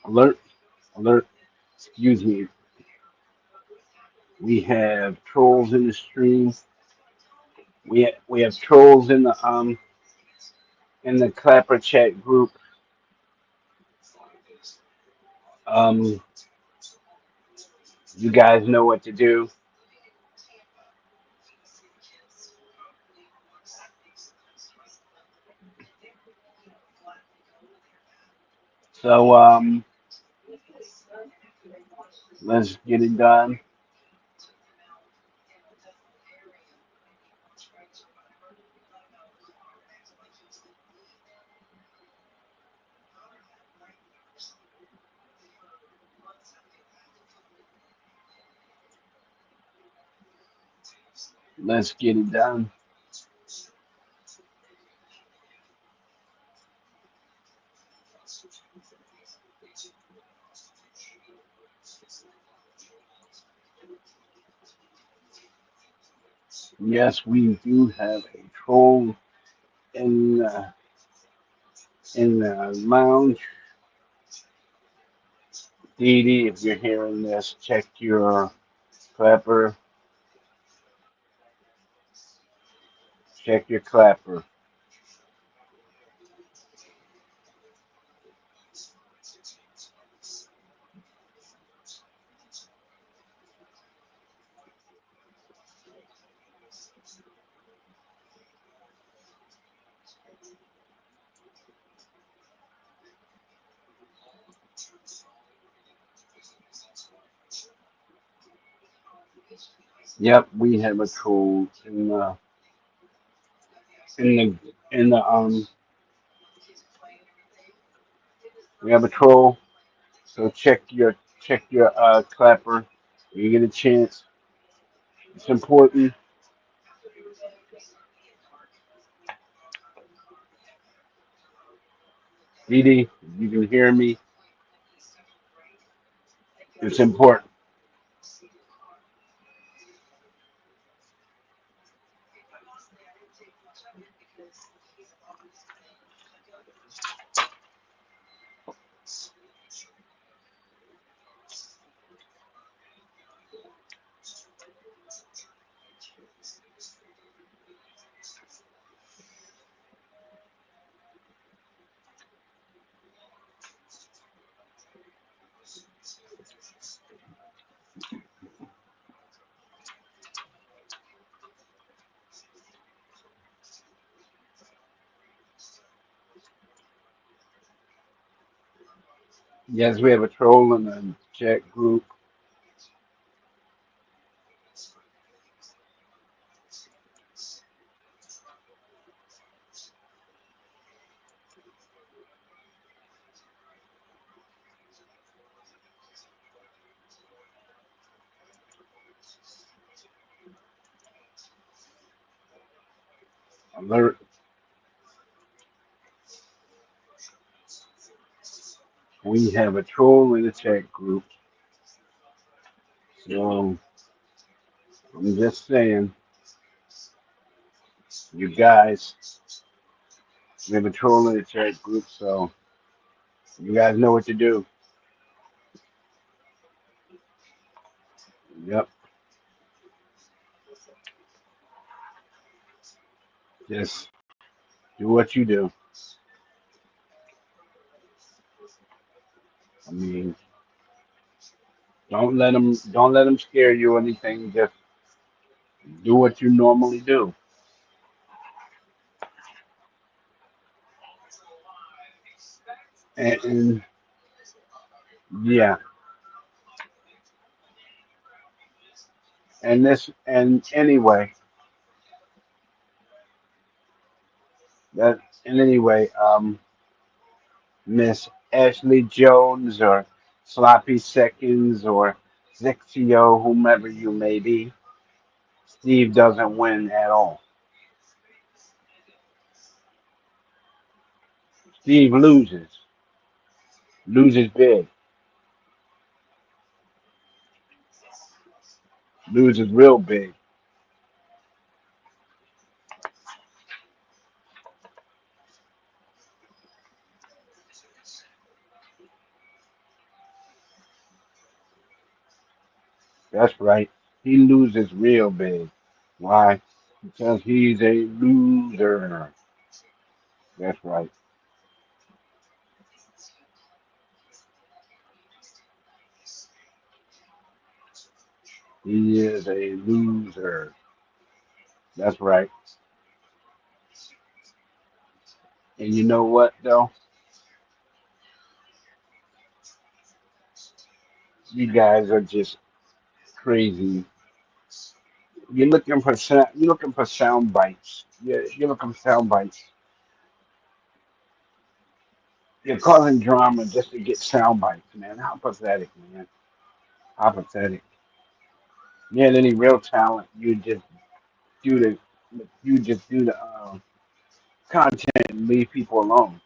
Alert, alert, excuse me. We have trolls in the stream. We have trolls in the Clapper chat group. Um, you guys know what to do. So let's get it done. Let's get it done. Yes, we do have a troll in in the lounge. Dee Dee, if you're hearing this, check your clapper. Check your clapper. Yep, we have a troll in the in the we have a troll. So check your clapper. When you get a chance. It's important. Dee Dee, if you can hear me, it's important. Yes, we have a troll in the chat group. Alert. We have a troll in the chat group. So I'm just saying, you guys, we have a troll in the chat group, so you guys know what to do. Yep. Just do what you do. I mean, don't let them scare you or anything. Just do what you normally do. And yeah, and anyway, that and anyway, Miss Ashley Jones or Sloppy Seconds or Zixio, whomever you may be, Steve doesn't win at all. Steve loses big, loses real big. That's right. He loses real big. Why? Because he's a loser. That's right. He is a loser. That's right. And you know what though? You guys are just crazy. You're looking for sound bites. You're looking for sound bites. You're causing drama just to get sound bites, man. How pathetic, man. How pathetic. You had any real talent, do the you just do the content and leave people alone.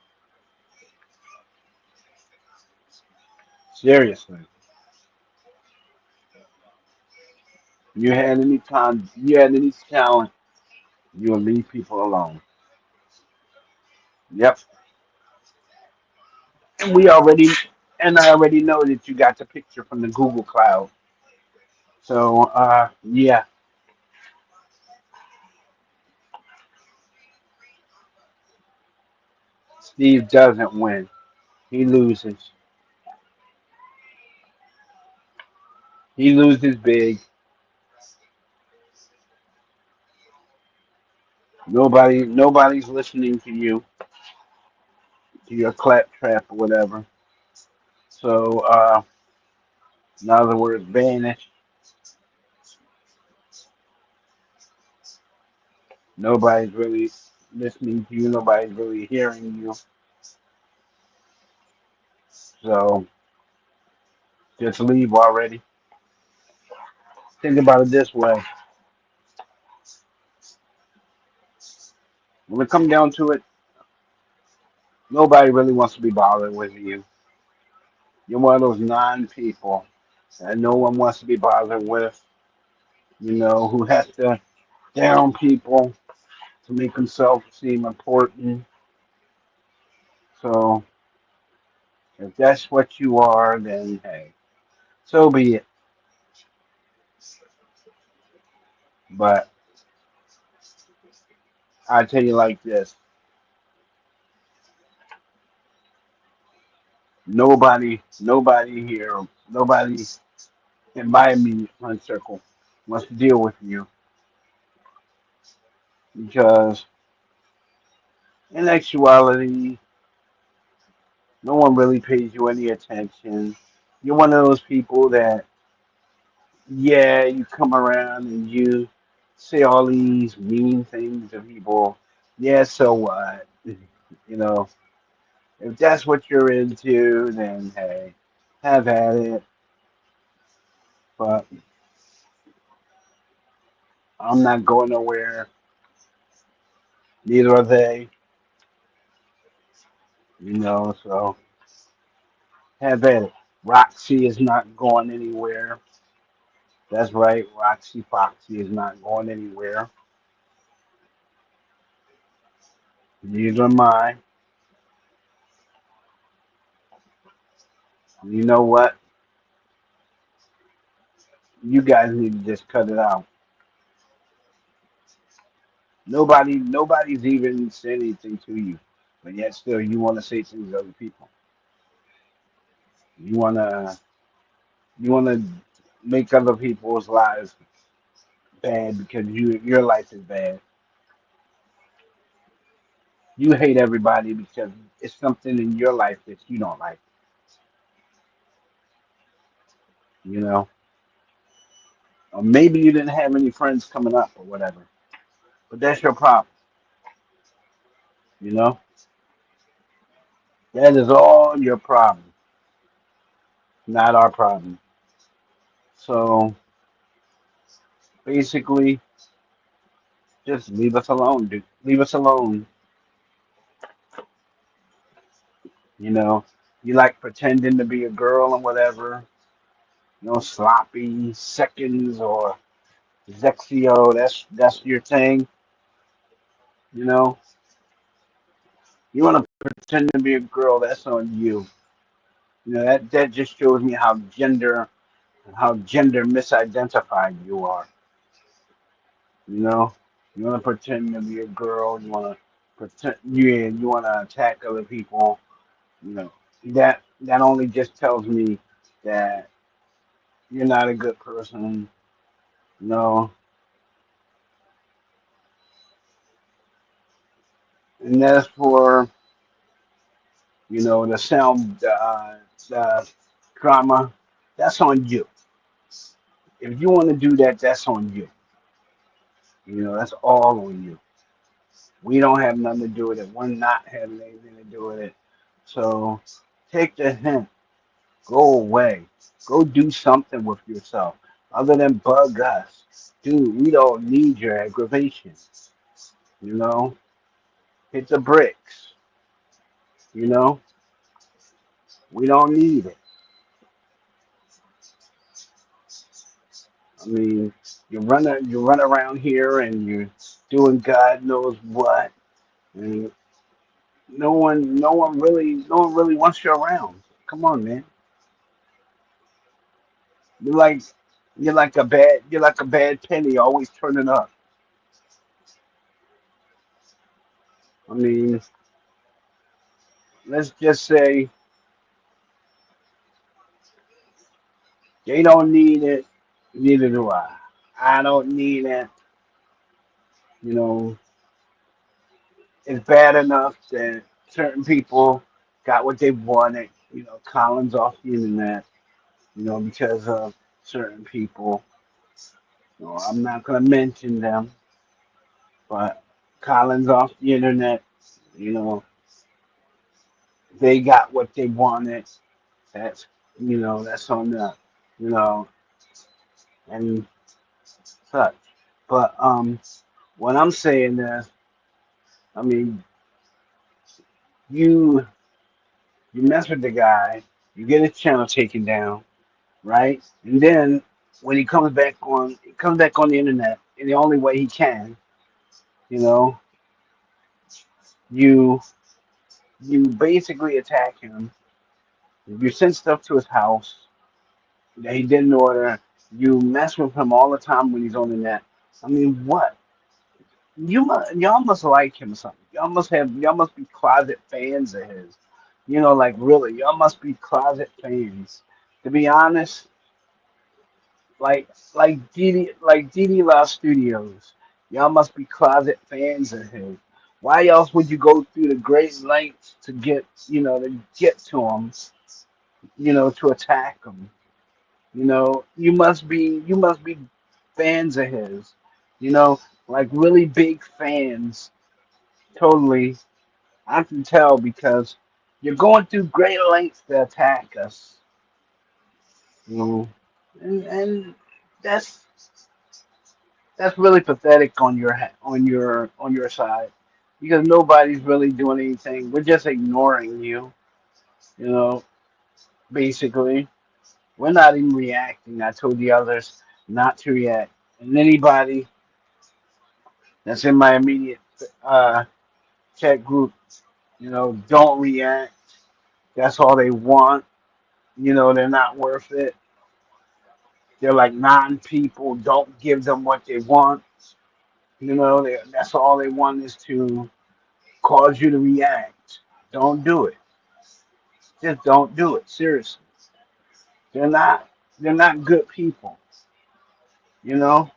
Seriously. You had any talent, you will leave people alone. Yep. And we already and I already know that you got the picture from the Google Cloud. So yeah, Steve doesn't win. He loses. He loses big. Nobody's listening to your clap trap or whatever. So in other words, vanish. Nobody's really listening to you. Nobody's really hearing you. So just leave already. Think about it this way. When it comes down to it, nobody really wants to be bothered with you. You're one of those non-people that no one wants to be bothered with. Who has to down people to make himself seem important. So if that's what you are, then hey, so be it. But I tell you like this: nobody in my immediate friend circle wants to deal with you because, in actuality, no one really pays you any attention. You're one of those people that, yeah, you come around and you say all these mean things to people. Yeah, so what? You know, if that's what you're into, then hey, have at it. But I'm not going nowhere. Neither are they. So have at it. Roxy is not going anywhere. That's right. Roxy Foxy is not going anywhere. Neither am I. You know what? You guys need to just cut it out. Nobody's even said anything to you, but yet still you want to say things to other people. You wanna you wanna make other people's lives bad because your life is bad. You hate everybody because it's something in your life that you don't like. You know, or maybe you didn't have any friends coming up or whatever, but that's your problem. You know, that is all your problem, not our problem. So basically, just leave us alone, dude. Leave us alone. You know, you like pretending to be a girl and whatever. Sloppy seconds or Zexio. That's your thing. You know, you want to pretend to be a girl. That's on you. That just shows me how gender misidentified you are. You know, you want to pretend to be a girl. You want to pretend you want to attack other people. You know, that only just tells me that you're not a good person. You know, and as for the sound, the drama, that's on you. If you want to do that, that's on you. That's all on you. We don't have nothing to do with it. We're not having anything to do with it. So take the hint. Go away. Go do something with yourself other than bug us. Dude, we don't need your aggravation. You know? Hit the bricks. You know? We don't need it. I mean, you run around here and you're doing God knows what. And no one really wants you around. Come on, man. You're like you're like a bad penny always turning up. I mean, let's just say they don't need it, neither do I. I don't need it. You know, it's bad enough that certain people got what they wanted. Collins off the internet. Because of certain people. I'm not gonna mention them, but Collins off the internet. You know, they got what they wanted. That's on the, you know, and such. But what I'm saying is, I mean, you you mess with the guy, you get his channel taken down, right? And then when he comes back on the internet in the only way he can, you know, you you basically attack him. You send stuff to his house that he didn't order. You mess with him all the time when he's on the net. I mean, what? Y'all must like him or something. Y'all must be closet fans of his. Like really, y'all must be closet fans. To be honest, like Didi La Studios, y'all must be closet fans of his. Why else would you go through the great lengths to get to him, to attack him? You must be fans of his, like really big fans. Totally, I can tell because you're going through great lengths to attack us, you know, and that's that's really pathetic on your side because nobody's really doing anything. We're just ignoring you, you know. Basically, we're not even reacting. I told the others not to react, and anybody that's in my immediate uh, chat group, don't react. That's all they want. They're not worth it. They're like non-people. Don't give them what they want. That's all they want is to cause you to react. Don't do it. Just don't do it. Seriously. They're not. They're not good people. You know.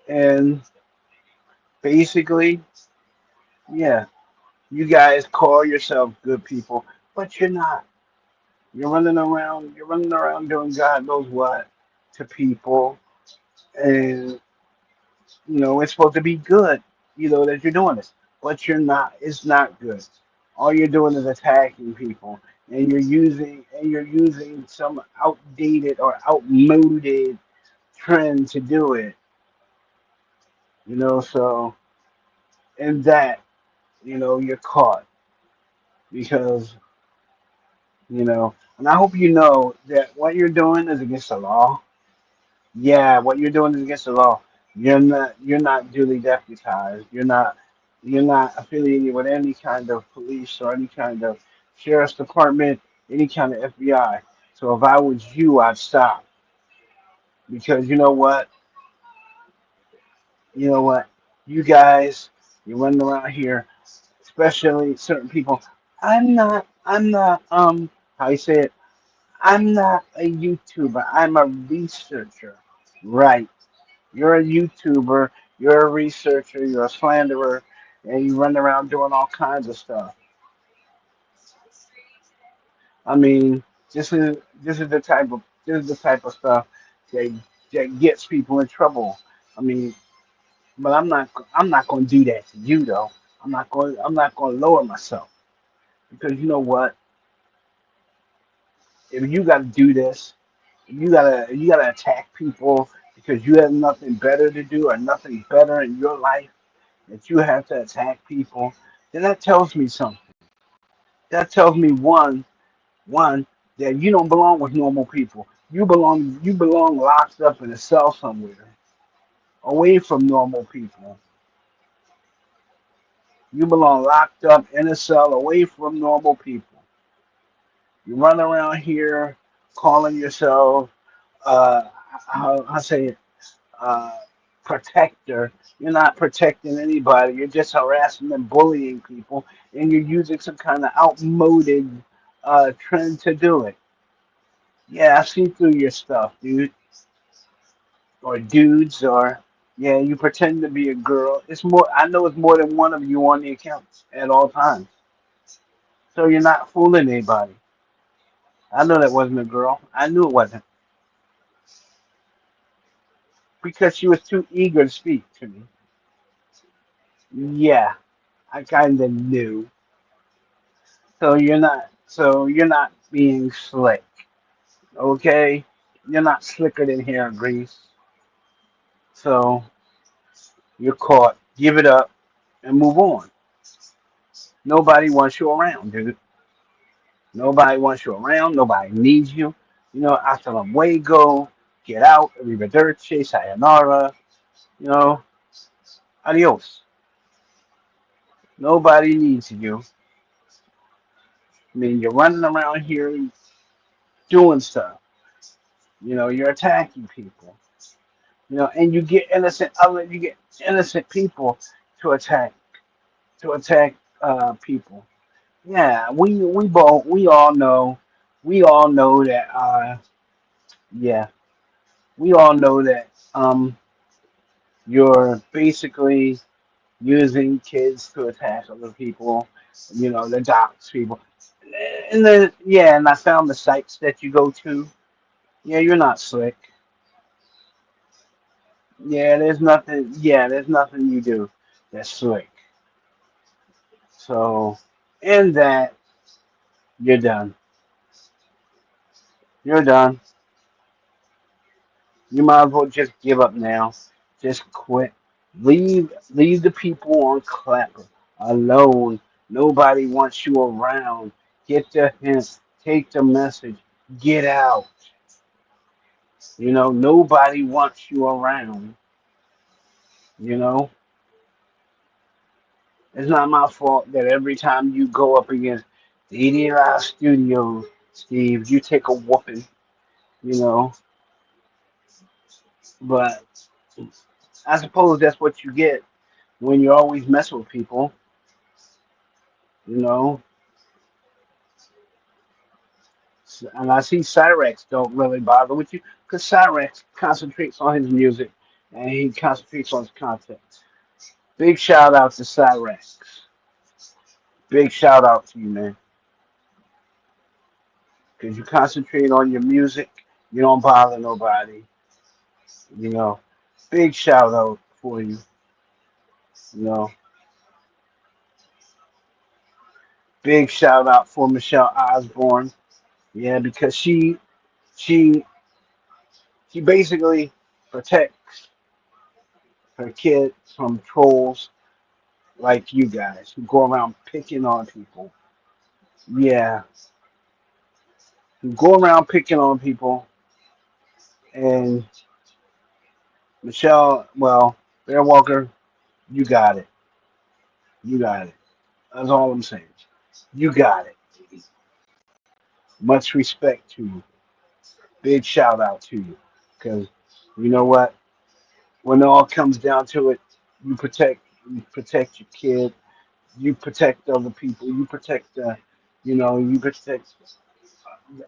And basically, yeah, you guys call yourself good people, but you're not. You're running around. You're running around doing God knows what to people, and it's supposed to be good, that you're doing this, but you're not. It's not good. All you're doing is attacking people, and you're using some outdated or outmoded trend to do it. So in that, you're caught because and I hope you know that what you're doing is against the law. Yeah, what you're doing is against the law. You're not duly deputized. You're not affiliated with any kind of police or any kind of sheriff's department, any kind of FBI. So if I was you, I'd stop because you know what, you guys, you're running around here, especially certain people. I'm not, how you say it? I'm not a YouTuber. I'm a researcher. Right. You're a YouTuber. You're a researcher. You're a slanderer, and you run around doing all kinds of stuff. I mean, this is the type of stuff that gets people in trouble. I mean, but I'm not going to do that to you though. I'm not going to lower myself because you know what? If you got to do this, you gotta attack people because you have nothing better to do or nothing better in your life that you have to attack people, then that tells me something. That tells me one that you don't belong with normal people. You belong locked up in a cell somewhere, away from normal people. You belong locked up in a cell away from normal people. You run around here calling yourself I say it, uh, protector. You're not protecting anybody. You're just harassing and bullying people, and you're using some kind of outmoded trend to do it. Yeah, I see through your stuff, dude, or dudes, or yeah, you pretend to be a girl. It's more. I know it's more than one of you on the account at all times, so you're not fooling anybody. I know that wasn't a girl. I knew it wasn't because she was too eager to speak to me. Yeah, I kind of knew. So you're not being slick, okay? You're not slicker than hair grease. So you're caught. Give it up and move on. Nobody wants you around, dude. Nobody wants you around. Nobody needs you. You know, hasta luego, get out, arrivederci, sayonara, you know, adios. Nobody needs you. I mean, you're running around here doing stuff. You know, you're attacking people. You know, and you get innocent people to attack people. Yeah, we all know that yeah, we all know that you're basically using kids to attack other people, you know, the docs people. And then yeah, and I found the sites that you go to. Yeah, you're not slick. There's nothing you do that's slick. So in that you're done. You're done. You might as well just give up now. Just quit. Leave the people on Clapper alone. Nobody wants you around. Get the hint. Take the message. Get out. You know, nobody wants you around. You know, it's not my fault that every time you go up against the Idiot Eye Studios, Steve, you take a whooping. You know, but I suppose that's what you get when you always mess with people. You know, and I see Cyrex don't really bother with you because Cyrex concentrates on his music and he concentrates on his content. Big shout out to Cyrex. Big shout out to you, man, because you concentrate on your music. You don't bother nobody. You know, big shout out for you. You know, big shout out for Michelle Osborne. Yeah, because she she basically protects her kid from trolls like you guys who go around picking on people. Yeah, who go around picking on people. And Michelle, well, Bear Walker, you got it. You got it. That's all I'm saying. You got it. Much respect to you. Big shout out to you. Because you know what? When it all comes down to it, you protect your kid, you protect other people, you protect the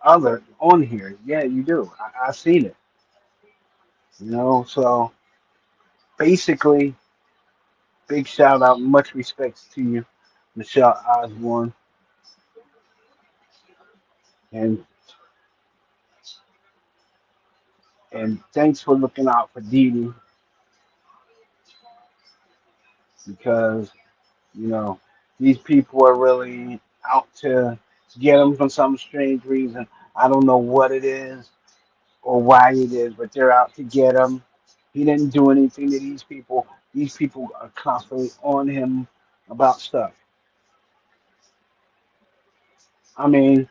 other on here. Yeah, you do. I've seen it. So basically, big shout out, much respects to you, Michelle Osborne, and thanks for looking out for Dee Dee because you know these people are really out to get him for some strange reason. I don't know what it is or why it is, but they're out to get him. He didn't do anything to these people. These people are constantly on him about stuff. I mean,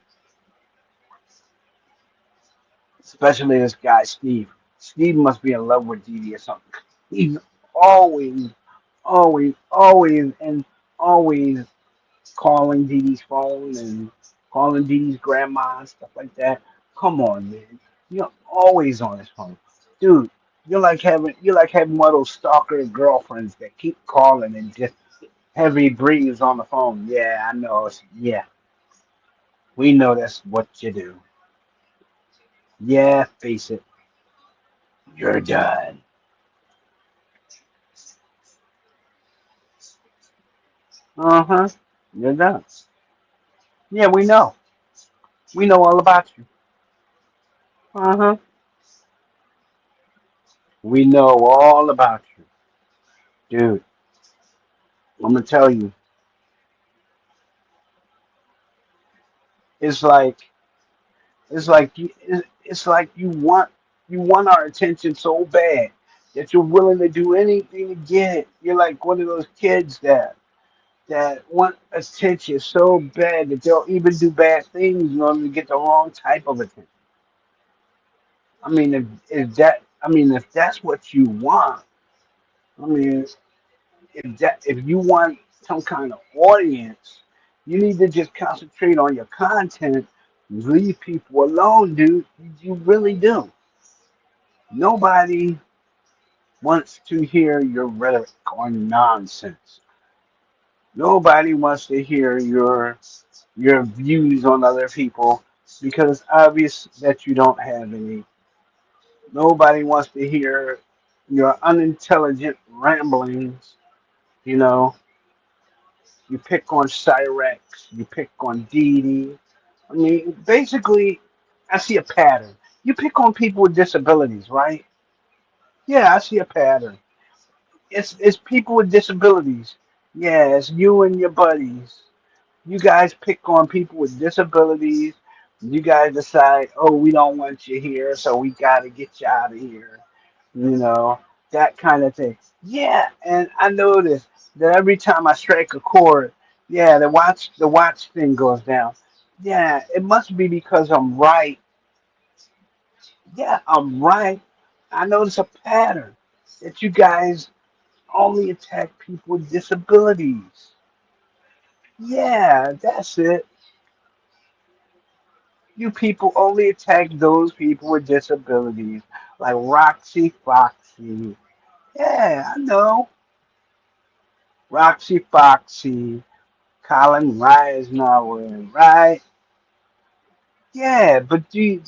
especially this guy Steve. Steve must be in love with Dee Dee or something. He's always, always, and always calling Dee Dee's phone and calling Dee Dee's grandma and stuff like that. Come on, man. You're always on his phone. Dude, you're like having one of those stalker girlfriends that keep calling and just heavy breathes on the phone. Yeah, I know. Yeah, we know that's what you do. Yeah, face it. You're done. Uh-huh. You're done. Yeah, we know. We know all about you. Uh-huh. We know all about you. Dude, I'm gonna tell you, it's like it's like you want our attention so bad that you're willing to do anything to get it. You're like one of those kids that want attention so bad that they'll even do bad things in order to get the wrong type of attention. I mean, if that's what you want, I mean, if you want some kind of audience, you need to just concentrate on your content. Leave people alone, dude. You really do. Nobody wants to hear your rhetoric or nonsense. Nobody wants to hear your views on other people because it's obvious that you don't have any. Nobody wants to hear your unintelligent ramblings. You know, you pick on Cyrex, you pick on Dee Dee. I mean, basically, I see a pattern. You pick on people with disabilities, right? Yeah, I see a pattern. It's people with disabilities. Yeah, it's you and your buddies. You guys pick on people with disabilities. You guys decide, oh, we don't want you here, so we got to get you out of here. You know, that kind of thing. Yeah, and I noticed that every time I strike a chord, yeah, the watch thing goes down. Yeah, it must be because I'm right. Yeah, I'm right. I notice a pattern that you guys only attack people with disabilities. Yeah, that's it. You people only attack those people with disabilities, like Roxy Foxy. Yeah, I know. Roxy Foxy, Colin Reisner, right? Yeah, but you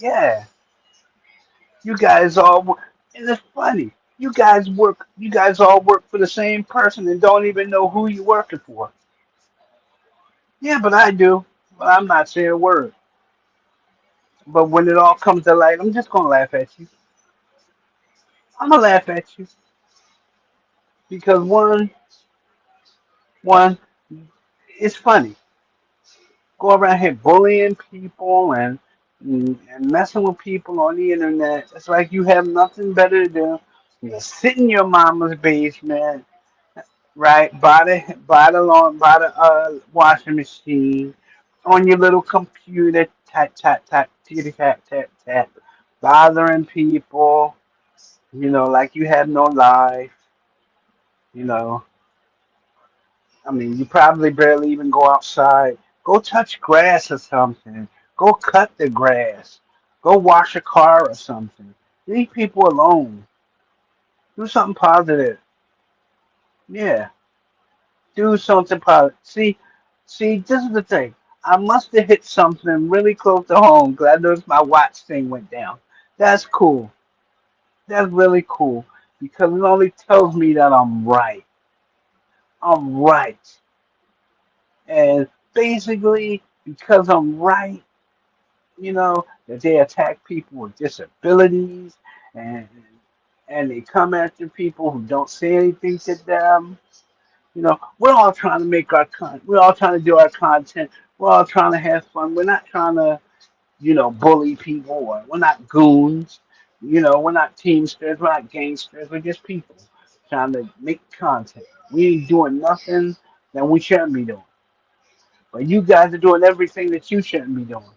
guys all, and it's funny. You guys all work for the same person and don't even know who you're working for. Yeah, but I do. But I'm not saying a word. But when it all comes to light, I'm just gonna laugh at you. I'm gonna laugh at you because one, it's funny. Go around here bullying people and messing with people on the internet. It's like you have nothing better to do. You sit in your mama's basement, right? By the washing machine, on your little computer, tat tat tat, titty tat tat tat, bothering people. Like you have no life. You know, I mean, you probably barely even go outside. Go touch grass or something. Go cut the grass. Go wash a car or something. Leave people alone. Do something positive. Yeah, do something positive. See, this is the thing. I must have hit something really close to home because I noticed my watch thing went down. That's cool. That's really cool because it only tells me that I'm right. I'm right. And basically, because I'm right, that they attack people with disabilities and and they come after people who don't say anything to them. We're all trying to make our we're all trying to do our content. We're all trying to have fun. We're not trying to, bully people or we're not goons. We're not teamsters, we're not gangsters, we're just people trying to make content. We ain't doing nothing that we shouldn't be doing. But you guys are doing everything that you shouldn't be doing.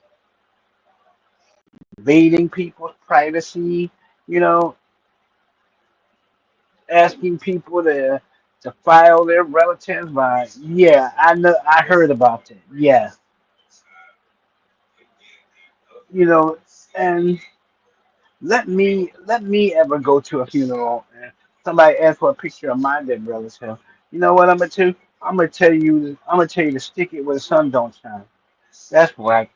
Invading people's privacy, you know, asking people to file their relatives by yeah, I know I heard about that. Yeah. You know, and let me ever go to a funeral and somebody asks for a picture of my dead relative. You know what I'm gonna do? I'm gonna tell you to stick it where the sun don't shine. That's right.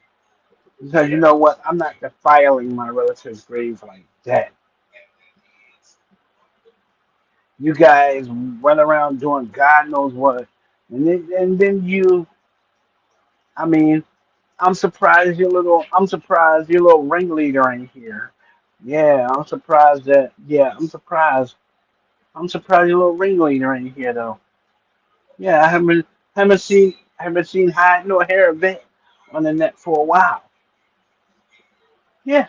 Because you know what? I'm not defiling my relative's grave like that. You guys run around doing God knows what, and then I mean, I'm surprised your little ringleader ain't here. Yeah, I'm surprised that. Yeah, I'm surprised. I'm surprised your little ringleader ain't here though. Yeah, I haven't seen hide nor hair of it on the net for a while. Yeah,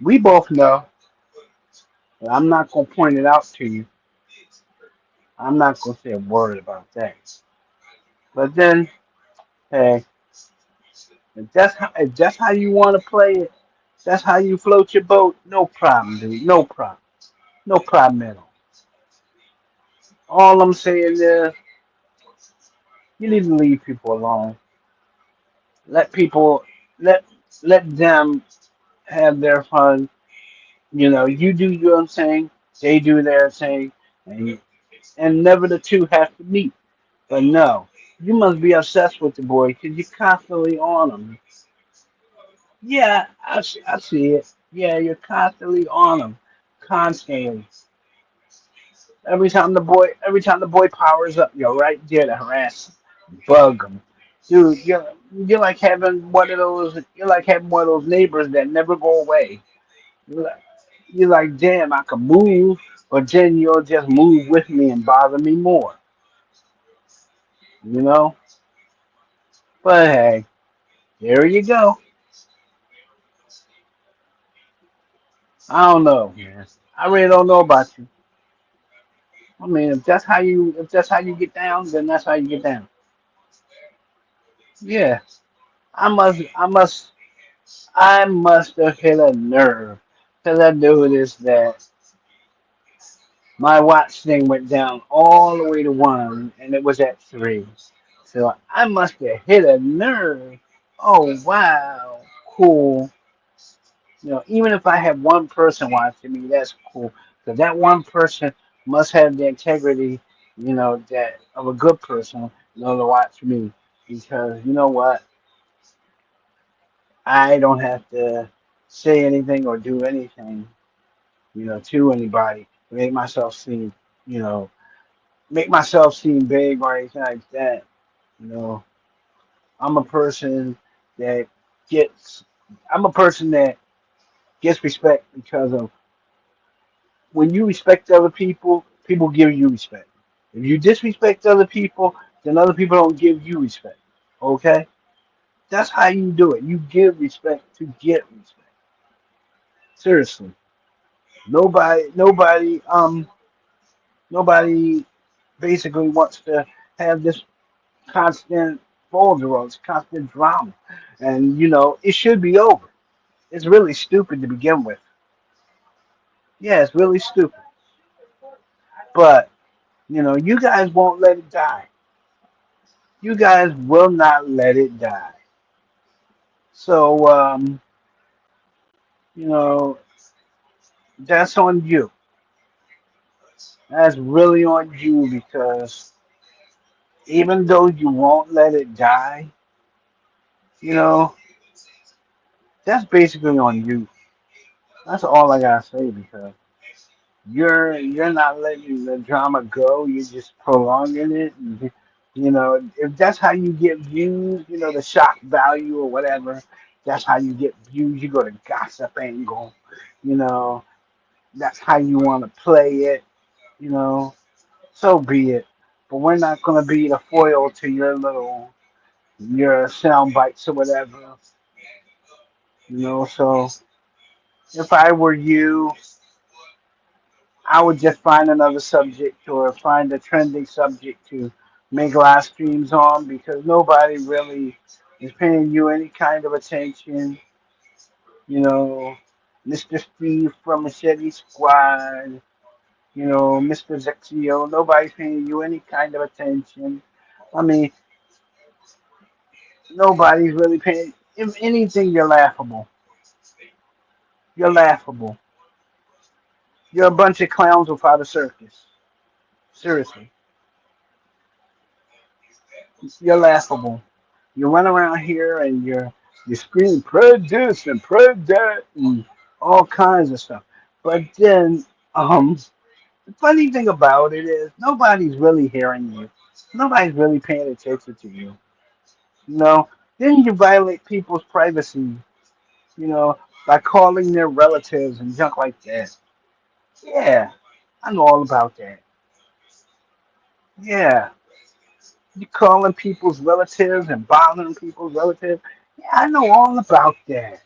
we both know, but I'm not gonna point it out to you. I'm not gonna say a word about that. But then, hey, if that's how you want to play it, that's how you float your boat. No problem, dude. No problem. No problem at all. All I'm saying is, you need to leave people alone. Let people let let them have their fun. You do your thing, they do their thing, and never the two have to meet. But no, you must be obsessed with the boy because you're constantly on him. Yeah, I see it. Yeah, you're constantly on him, constantly. Every time the boy powers up, you're right there to harass him, bug him. Dude, you're like having one of those. You're like having one of those neighbors that never go away. You're like, you're like, damn, I could move, but then you'll just move with me and bother me more. You know. But hey, there you go. I don't know, man. I really don't know about you. I mean, if that's how you get down, then that's how you get down. Yeah, I must have hit a nerve because I noticed that my watch thing went down all the way to one, and it was at three. So I must have hit a nerve. Oh wow, cool. Even if I have one person watching me, that's cool. Because that one person must have the integrity, that of a good person, to watch me. Because you know what? I don't have to say anything or do anything, to anybody to you know, make myself seem big or anything like that. You know, I'm a person that gets, I'm a person that gets respect because of when you respect other people, people give you respect. If you disrespect other people, then other people don't give you respect. Okay? That's how you do it. You give respect to get respect. Seriously. Nobody basically wants to have this constant folderols, constant drama. And it should be over. It's really stupid to begin with. Yeah, it's really stupid. But, you guys won't let it die. You guys will not let it die. So, you know, that's on you. That's really on you because even though you won't let it die, you know, that's basically on you. That's all I gotta say because you're not letting the drama go. You're just prolonging it. And, you know, if that's how you get views, you know, the shock value or whatever, that's how you get views. You go to gossip angle. You know, that's how you want to play it. You know, so be it. But we're not gonna be the foil to your sound bites or whatever. You know, so if I were you, I would just find another subject or find a trending subject to make live streams on because nobody really is paying you any kind of attention. You know, Mr. Steve from Machete Squad, you know, Mr. Zexio, nobody's paying you any kind of attention. I mean, nobody's really paying. If anything, you're laughable. You're laughable. You're a bunch of clowns without a circus. Seriously, you're laughable. You run around here and you're screaming prejudice and prejudice and all kinds of stuff. But then, the funny thing about it is nobody's really hearing you. Nobody's really paying attention to you. You know, then you violate people's privacy. You know, by calling their relatives and junk like that. Yeah, I know all about that. Yeah, you calling people's relatives and bothering people's relatives. Yeah, I know all about that.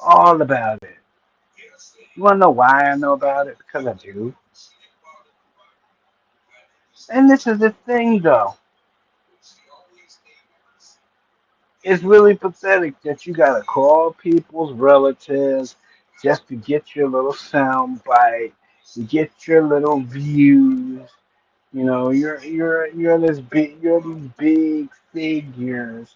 All about it. You want to know why I know about it? Because I do. And this is the thing, though. It's really pathetic that you got to call people's relatives just to get your little sound bite, to get your little views. You know, you're these big figures.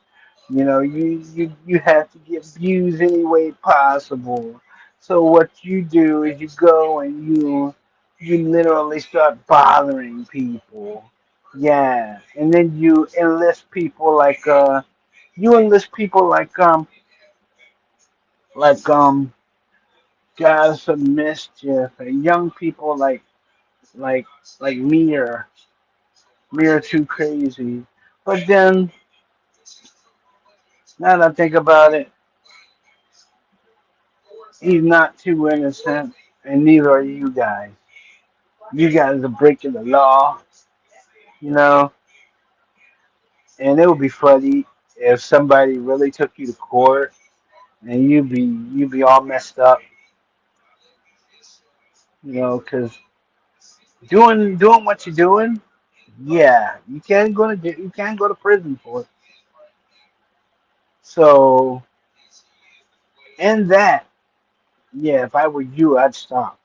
You know, you have to get views any way possible. So what you do is you go and you literally start bothering people. Yeah. And then you enlist people like guys of mischief and young people like like me are too crazy. But then, now that I think about it, he's not too innocent, and neither are you guys. You guys are breaking the law, you know, and it would be funny if somebody really took you to court and you'd be all messed up, you know, because doing what you're doing, yeah, you can't go to prison for it. So, in that, yeah, if I were you, I'd stop.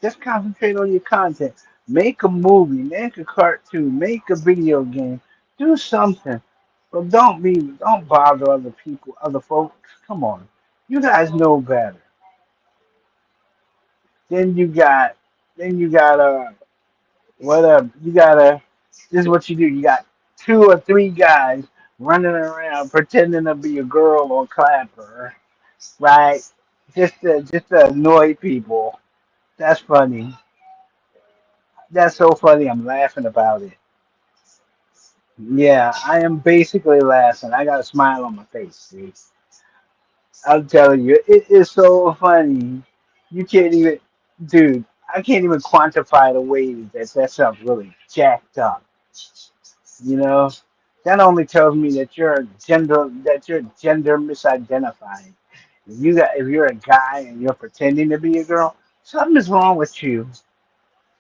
Just concentrate on your content. Make a movie, make a cartoon, make a video game, do something. But don't bother other people, other folks. Come on. You guys know better. Then you got then you got whatever. This is what you do. You got two or three guys running around pretending to be a girl or clapper, right? Just to annoy people. That's funny. That's so funny. I'm laughing about it. Yeah, I am basically laughing. I got a smile on my face, dude. I'm telling you, it is so funny. You can't even, dude. I can't even quantify the way that stuff really jacked up. You know, that only tells me that you're gender misidentified. If you're a guy and you're pretending to be a girl, something is wrong with you.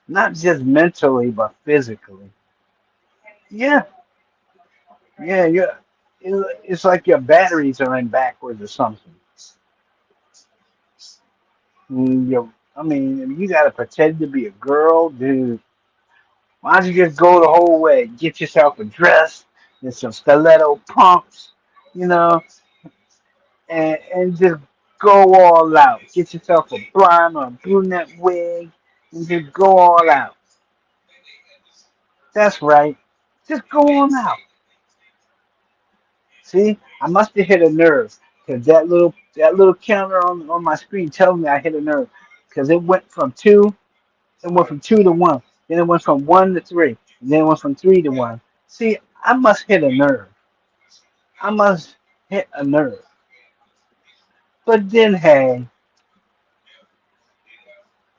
Not just mentally, but physically. Yeah, yeah, it's like your batteries are in backwards or something. I mean, if you gotta pretend to be a girl, dude. Why don't you just go the whole way? Get yourself a dress and some stiletto pumps, you know. and just go all out. Get yourself a blonde or a brunette wig and just go all out. That's right. Just go on out. See, I must have hit a nerve because that little counter on my screen tells me I hit a nerve because it went from two to one, then it went from one to three, and then it went from three to one. See, I must hit a nerve. I must hit a nerve. But then, hey,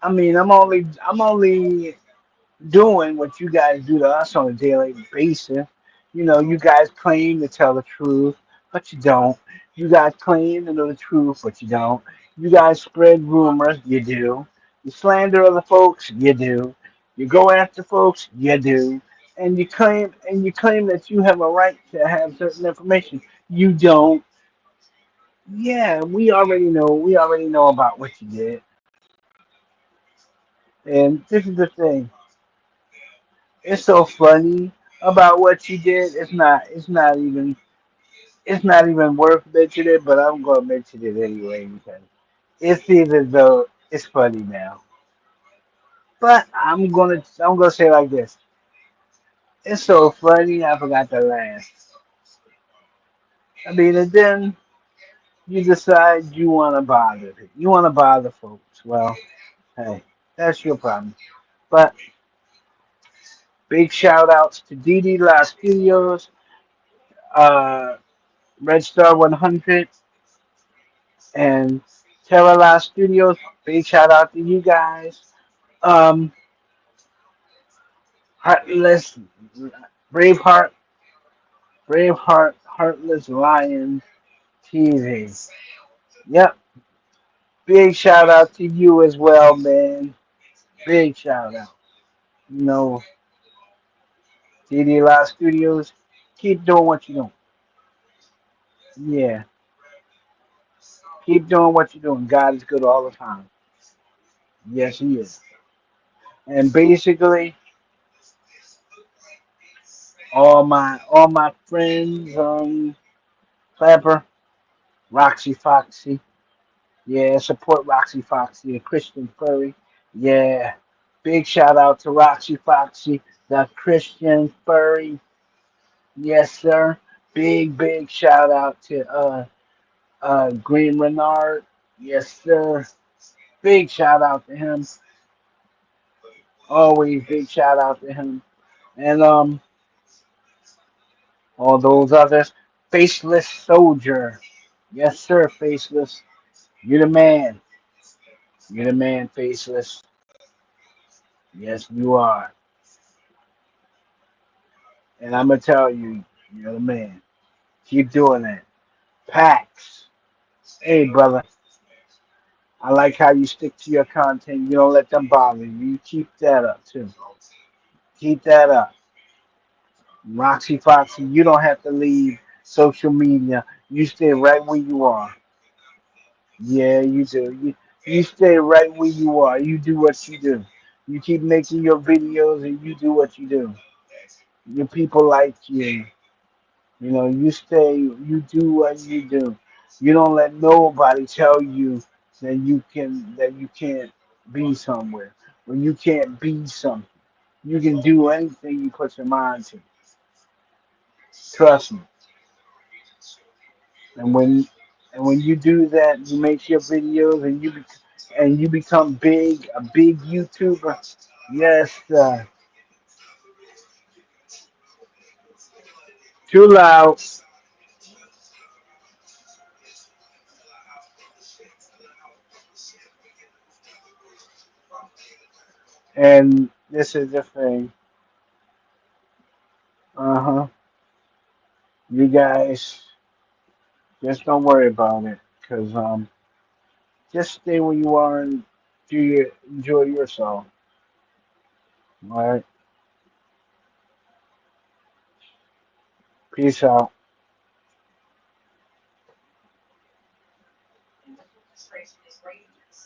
I mean, I'm only doing what you guys do to us on a daily basis. You guys claim to tell the truth, but you don't. You guys claim to know the truth, but you don't. You guys spread rumors, you do. You slander other folks, you do. You go after folks, you do. And you claim that you have a right to have certain information. You don't. Yeah, we already know. We already know about what you did. And this is the thing. It's so funny about what you did. It's not even worth mentioning, but I'm gonna mention it anyway because it's even though it's funny now. But I'm gonna say it like this. It's so funny I forgot to laugh. I mean, and then you decide you wanna bother it. You wanna bother folks. Well, hey, that's your problem. But big shout outs to DD La Studios, uh, Red Star 100, and Terra La Studios. Big shout out to you guys. Um, Heartless, Braveheart, Heartless Lion TV. Yep. Big shout out to you as well, man. Big shout out. You know, DD Live Studios. Keep doing what you're doing. Yeah. Keep doing what you're doing. God is good all the time. Yes, He is. And basically, all my friends, Clapper, Roxy Foxy. Yeah, support Roxy Foxy and Christian Furry. Yeah. Big shout out to Roxy Foxy, the Christian Furry. Yes, sir. Big shout out to Green Renard. Yes, sir. Big shout out to him. Always big shout out to him. And all those others. Faceless Soldier. Yes, sir, Faceless. You're the man. You're the man, Faceless. Yes, you are. And I'm gonna tell you, you're the man. Keep doing that. Pax. Hey, brother. I like how you stick to your content. You don't let them bother you. You keep that up too. Keep that up. Roxy Foxy, you don't have to leave social media. You stay right where you are. Yeah, you do. You stay right where you are. You do what you do. You keep making your videos and you do what you do. Your people like you. You stay, you do what you do. You don't let nobody tell you that you can't be somewhere. When you can't be something. You can do anything you put your mind to. Trust me. And when you do that, you make your videos and you become big, a big YouTuber. Yes, too loud. And this is the thing. Uh huh. You guys just don't worry about it, cause just stay where you are and enjoy yourself. All right. Peace out.